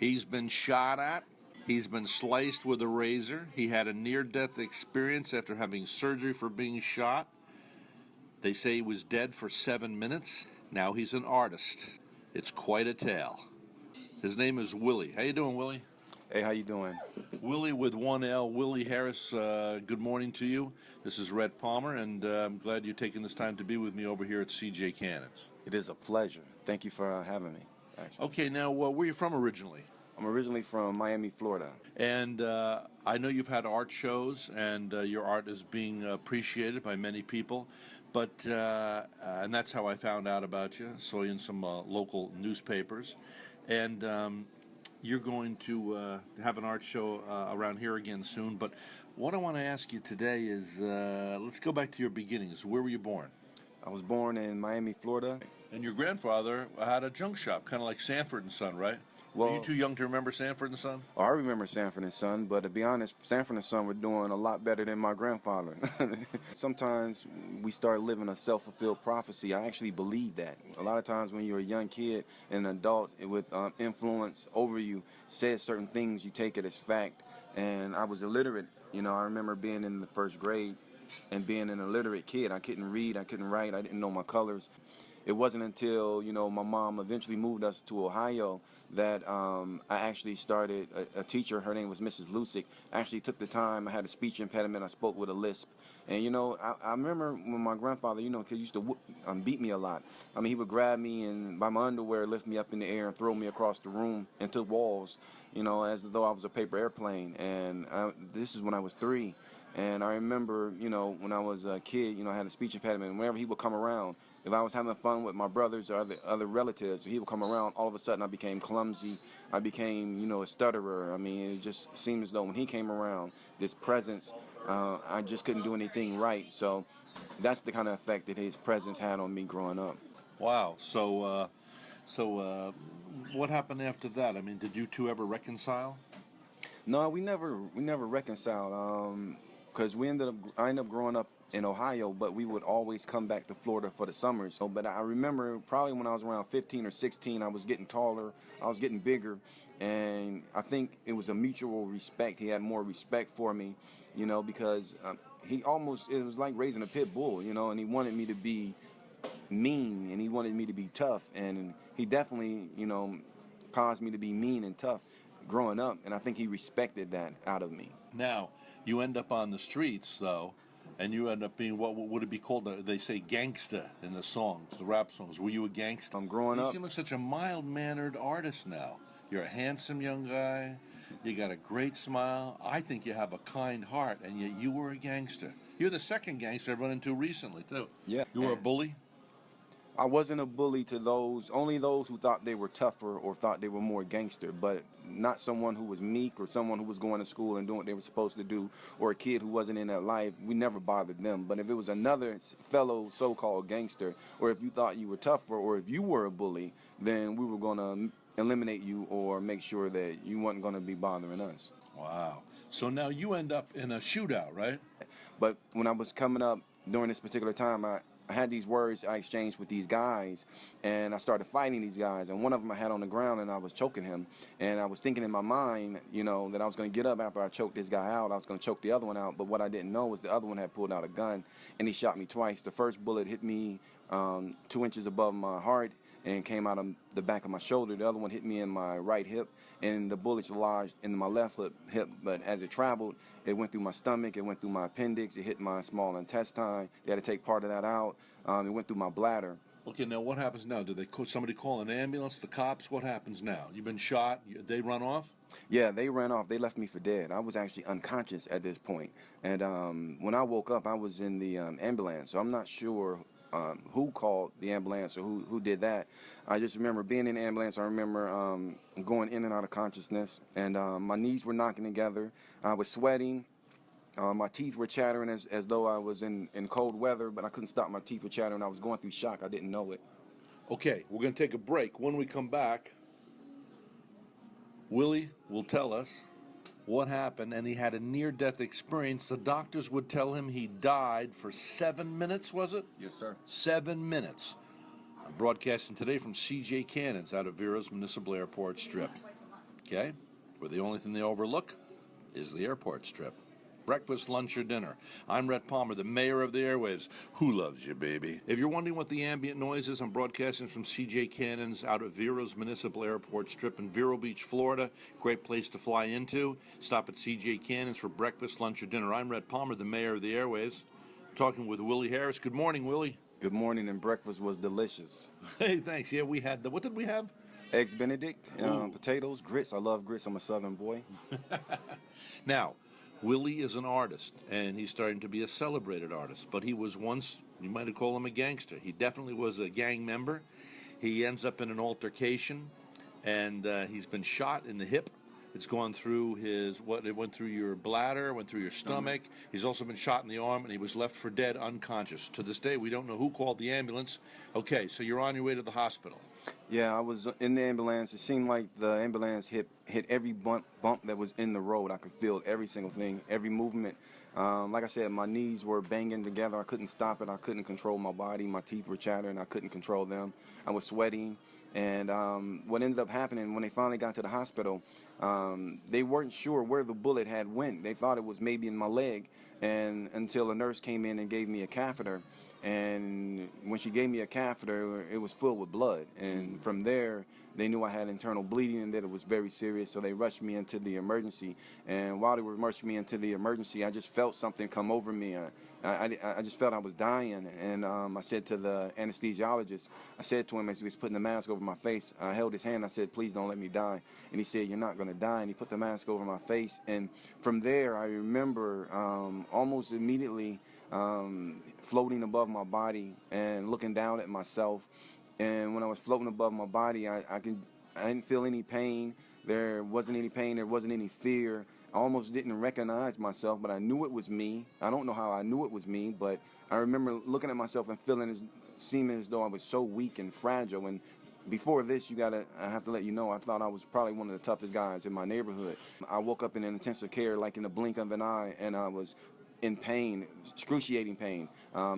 He's been shot at. He's been sliced with a razor. He had a near-death experience after having surgery for being shot. They say he was dead for 7 minutes. Now he's an artist. It's quite a tale. His name is Willie. How you doing, Willie? Hey, how you doing? Willie with one L. Willie Harris, good morning to you. This is Rhett Palmer, and I'm glad you're taking this time to be with me over here at CJ Cannons. It is a pleasure. Thank you for having me. Actually. Okay, now, where are you from originally? I'm originally from Miami, Florida. And I know you've had art shows, and your art is being appreciated by many people. But and that's how I found out about you. Saw you in some local newspapers, and you're going to have an art show around here again soon. But what I want to ask you today is, let's go back to your beginnings. Where were you born? I was born in Miami, Florida. And your grandfather had a junk shop, kind of like Sanford and Son, right? Well, are you too young to remember Sanford and Son? I remember Sanford and Son, but to be honest, Sanford and Son were doing a lot better than my grandfather. Sometimes we start living a self-fulfilled prophecy. I actually believe that. A lot of times when you're a young kid and an adult with influence over you says certain things, you take it as fact. And I was illiterate. You know, I remember being in the first grade and being an illiterate kid. I couldn't read, I couldn't write, I didn't know my colors. It wasn't until, my mom eventually moved us to Ohio that I actually started a teacher. Her name was Mrs. Lusick. I actually took the time. I had a speech impediment. I spoke with a lisp. And, I remember when my grandfather, because he used to beat me a lot. I mean, he would grab me and by my underwear, lift me up in the air and throw me across the room into walls, as though I was a paper airplane. And this is when I was 3. And I remember, when I was a kid, I had a speech impediment. And whenever he would come around, if I was having fun with my brothers or other relatives, he would come around, all of a sudden I became clumsy. I became, a stutterer. I mean, it just seemed as though when he came around, this presence, I just couldn't do anything right. So that's the kind of effect that his presence had on me growing up. Wow. So what happened after that? I mean, did you two ever reconcile? No, we never reconciled. Because I ended up growing up in Ohio, but we would always come back to Florida for the summers. But I remember probably when I was around 15 or 16, I was getting taller, I was getting bigger, and I think it was a mutual respect. He had more respect for me, because it was like raising a pit bull, and he wanted me to be mean, and he wanted me to be tough, and he definitely, caused me to be mean and tough growing up, and I think he respected that out of me. Now, you end up on the streets, though, and you end up being, what would it be called? They say gangsta in the songs, the rap songs. Were you a gangsta? I'm growing up. You seem like such a mild-mannered artist now. You're a handsome young guy. You got a great smile. I think you have a kind heart, and yet you were a gangster. You're the second gangster I've run into recently, too. Yeah. You were a bully? I wasn't a bully to only those who thought they were tougher or thought they were more gangster, but not someone who was meek or someone who was going to school and doing what they were supposed to do, or a kid who wasn't in that life. We never bothered them. But if it was another fellow so-called gangster, or if you thought you were tougher, or if you were a bully, then we were going to eliminate you or make sure that you weren't going to be bothering us. Wow. So now you end up in a shootout, right? But when I was coming up during this particular time, I had these words I exchanged with these guys, and I started fighting these guys, and one of them I had on the ground, and I was choking him, and I was thinking in my mind, that I was going to get up after I choked this guy out. I was going to choke the other one out, but what I didn't know was the other one had pulled out a gun, and he shot me twice. The first bullet hit me 2 inches above my heart and came out of the back of my shoulder. The other one hit me in my right hip, and the bullet lodged in my left hip, but as it traveled, it went through my stomach, it went through my appendix, it hit my small intestine. They had to take part of that out. It went through my bladder. Okay, now what happens now? Do somebody call an ambulance, the cops? What happens now? You've been shot, they run off? Yeah, they ran off. They left me for dead. I was actually unconscious at this point. And when I woke up, I was in the ambulance, so I'm not sure who called the ambulance or who did that. I just remember being in the ambulance. I remember going in and out of consciousness, and my knees were knocking together. I was sweating. My teeth were chattering as though I was in cold weather, but I couldn't stop my teeth from chattering. I was going through shock. I didn't know it. Okay, we're going to take a break. When we come back, Willie will tell us what happened, and he had a near-death experience. The doctors would tell him he died for 7 minutes, was it? Yes, sir. 7 minutes. I'm broadcasting today from CJ Cannons out of Vera's Municipal Airport Strip. okay? Where the only thing they overlook is the airport strip. Breakfast, lunch, or dinner. I'm Rhett Palmer, the mayor of the airwaves. Who loves you, baby? If you're wondering what the ambient noise is, I'm broadcasting from CJ Cannon's out at Vero's Municipal Airport Strip in Vero Beach, Florida. Great place to fly into. Stop at CJ Cannon's for breakfast, lunch, or dinner. I'm Rhett Palmer, the mayor of the airwaves. Talking with Willie Harris. Good morning, Willie. Good morning, and breakfast was delicious. Hey, thanks. Yeah, we had what did we have? Eggs Benedict, potatoes, grits. I love grits. I'm a Southern boy. Now, Willie is an artist, and he's starting to be a celebrated artist. But he was once, you might have called him a gangster. He definitely was a gang member. He ends up in an altercation, and he's been shot in the hip. It's gone through it went through your bladder, went through your stomach. He's also been shot in the arm, and he was left for dead, unconscious. To this day, we don't know who called the ambulance. Okay, so you're on your way to the hospital. Yeah, I was in the ambulance. It seemed like the ambulance hit every bump that was in the road. I could feel every single thing, every movement. Like I said, my knees were banging together. I couldn't stop it. I couldn't control my body. My teeth were chattering. I couldn't control them. I was sweating. And what ended up happening when they finally got to the hospital, they weren't sure where the bullet had went. They thought it was maybe in my leg, and until a nurse came in and gave me a catheter. And when she gave me a catheter, it was filled with blood. And from there, they knew I had internal bleeding and that it was very serious, so they rushed me into the emergency. And while they were rushing me into the emergency, I just felt something come over me. I just felt I was dying. And I said to the anesthesiologist, I said to him as he was putting the mask over my face, I held his hand, I said, please don't let me die. And he said, you're not going to die. And he put the mask over my face. And from there, I remember almost immediately floating above my body and looking down at myself. And when I was floating above my body, I didn't feel any pain. There wasn't any pain. There wasn't any fear. I almost didn't recognize myself, but I knew it was me. I don't know how I knew it was me, but I remember looking at myself and seeming as though I was so weak and fragile. And before this, I have to let you know, I thought I was probably one of the toughest guys in my neighborhood. I woke up in intensive care like in the blink of an eye, and I was in pain, excruciating pain.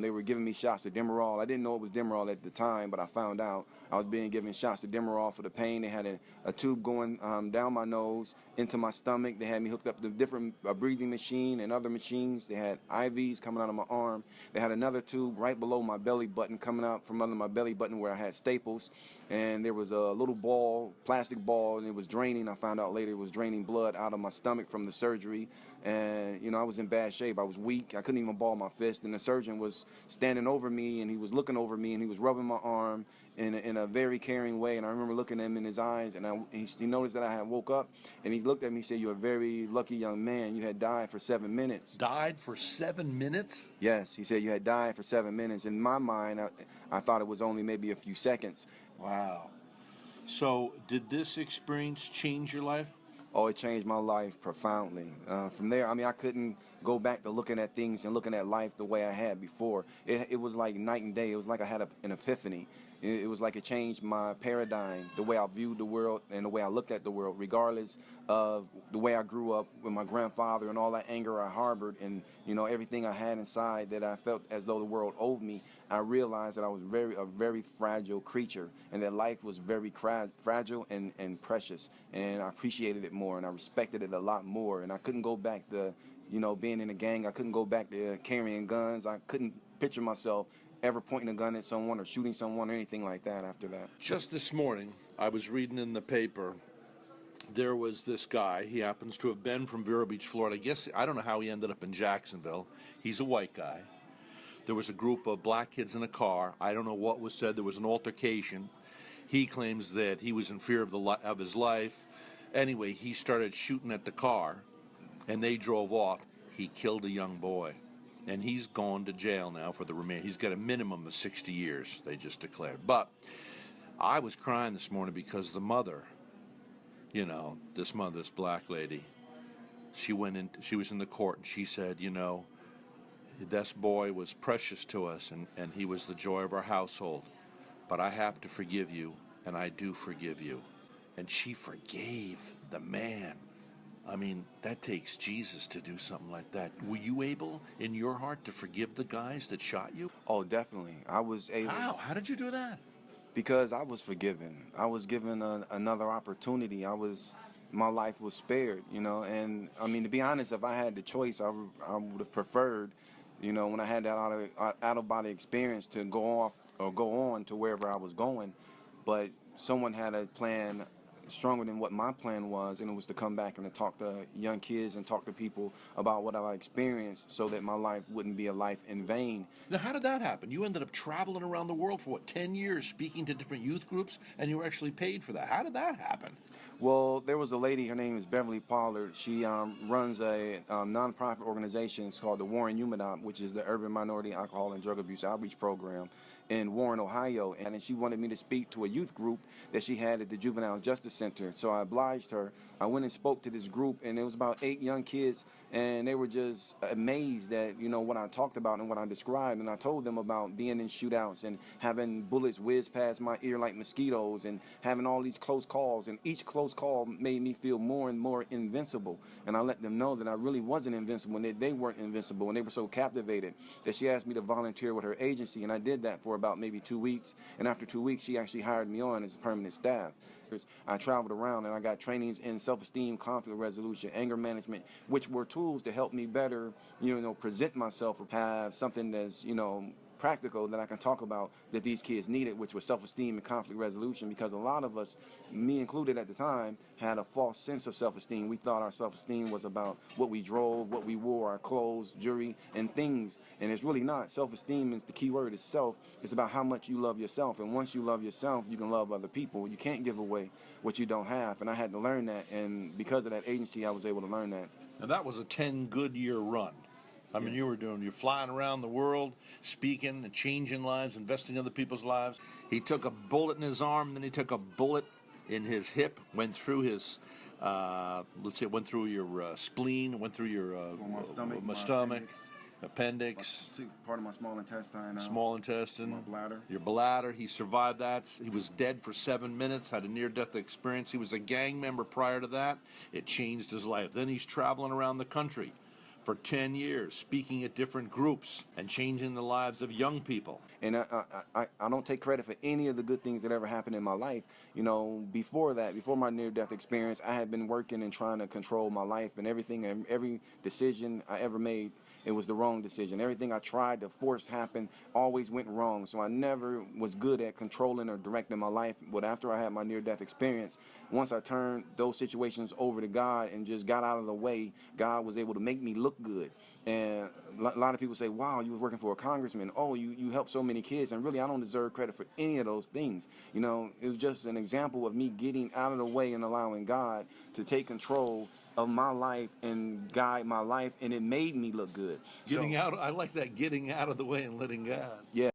They were giving me shots of Demerol. I didn't know it was Demerol at the time, but I found out I was being given shots of Demerol for the pain. They had a tube going down my nose into my stomach. They had me hooked up to different breathing machine and other machines. They had IVs coming out of my arm. They had another tube right below my belly button coming out from under my belly button where I had staples. And there was a little ball, plastic ball, and it was draining. I found out later it was draining blood out of my stomach from the surgery. And, I was in bad shape. I was weak. I couldn't even ball my fist. And the surgeon was standing over me, and he was looking over me, and he was rubbing my arm in a very caring way. And I remember looking at him in his eyes, and he noticed that I had woke up, and he looked at me and said, you're a very lucky young man. You had died for 7 minutes. Died for 7 minutes? Yes. He said you had died for 7 minutes. In my mind, I thought it was only maybe a few seconds. Wow. So did this experience change your life? Oh, it changed my life profoundly. From there, I couldn't go back to looking at things and looking at life the way I had before. It was like night and day. It was like I had an epiphany. It was like it changed my paradigm, the way I viewed the world and the way I looked at the world, regardless of the way I grew up with my grandfather and all that anger I harbored and, everything I had inside that I felt as though the world owed me. I realized that I was a very fragile creature and that life was very fragile and precious. And I appreciated it more and I respected it a lot more. And I couldn't go back to, being in a gang. I couldn't go back to carrying guns. I couldn't picture myself ever pointing a gun at someone or shooting someone or anything like that after that. Just this morning, I was reading in the paper, there was this guy. He happens to have been from Vero Beach, Florida. I don't know how he ended up in Jacksonville. He's a white guy. There was a group of black kids in a car. I don't know what was said. There was an altercation. He claims that he was in fear of his life. Anyway, he started shooting at the car, and they drove off. He killed a young boy. And he's gone to jail now for the remainder. He's got a minimum of 60 years, they just declared. But I was crying this morning because the mother, this black lady, she was in the court and she said, this boy was precious to us and he was the joy of our household. But I have to forgive you, and I do forgive you. And she forgave the man. That takes Jesus to do something like that. Were you able, in your heart, to forgive the guys that shot you? Oh, definitely. I was able. How? How did you do that? Because I was forgiven. I was given another opportunity. I was my life was spared, you know. And I mean, to be honest, if I had the choice, I would have preferred, you know, when I had that out of body experience, to go off or go on to wherever I was going. But someone had a plan stronger than what my plan was, and it was to come back and to talk to young kids and talk to people about what I experienced, so that my life wouldn't be a life in vain. Now, how did that happen? You ended up traveling around the world for what, 10 years, speaking to different youth groups, and you were actually paid for that. How did that happen? Well, there was a lady, her name is Beverly Pollard. She runs a nonprofit organization. It's called the Warren UMADOP, which is the Urban Minority Alcohol and Drug Abuse Outreach Program in Warren, Ohio. And she wanted me to speak to a youth group that she had at the Juvenile Justice Center. So I obliged her. I went and spoke to this group, and it was about 8 young kids, and they were just amazed at, you know, what I talked about and what I described. And I told them about being in shootouts and having bullets whiz past my ear like mosquitoes, and having all these close calls, and each close call made me feel more and more invincible. And I let them know that I really wasn't invincible, and that they weren't invincible. And they were so captivated that she asked me to volunteer with her agency, and I did that for about maybe 2 weeks. And after 2 weeks, she actually hired me on as permanent staff. I traveled around and I got trainings in self-esteem, conflict resolution, anger management, which were tools to help me better, you know, present myself, or have something that's, you know, practical that I can talk about that these kids needed, which was self-esteem and conflict resolution. Because a lot of us, me included at the time, had a false sense of self-esteem. We thought our self-esteem was about what we drove, what we wore, our clothes, jewelry, and things. And it's really not. Self-esteem is the key word, is self. It's about how much you love yourself. And once you love yourself, you can love other people. You can't give away what you don't have. And I had to learn that. And because of that agency, I was able to learn that. And that was a 10 good year run. I mean, you're flying around the world, speaking and changing lives, investing in other people's lives. He took a bullet in his arm, and then he took a bullet in his hip, went through his, let's say, it went through your spleen, went through your my stomach, appendix, part of my small intestine, small intestine, my bladder. your bladder. He survived that. He was dead for 7 minutes, had a near-death experience. He was a gang member prior to that. It changed his life. Then he's traveling around the country for 10 years, speaking at different groups and changing the lives of young people. And I don't take credit for any of the good things that ever happened in my life. You know, before that, before my near-death experience, I had been working and trying to control my life, and everything, and every decision I ever made, it was the wrong decision. Everything I tried to force happen always went wrong. So I never was good at controlling or directing my life. But after I had my near-death experience, once I turned those situations over to God and just got out of the way, God was able to make me look good. And a lot of people say, wow, you was working for a congressman. Oh, you helped so many kids. And really, I don't deserve credit for any of those things. You know, it was just an example of me getting out of the way and allowing God to take control of my life and guide my life, and it made me look good. Getting out, I like that, getting out of the way and letting God. Yeah.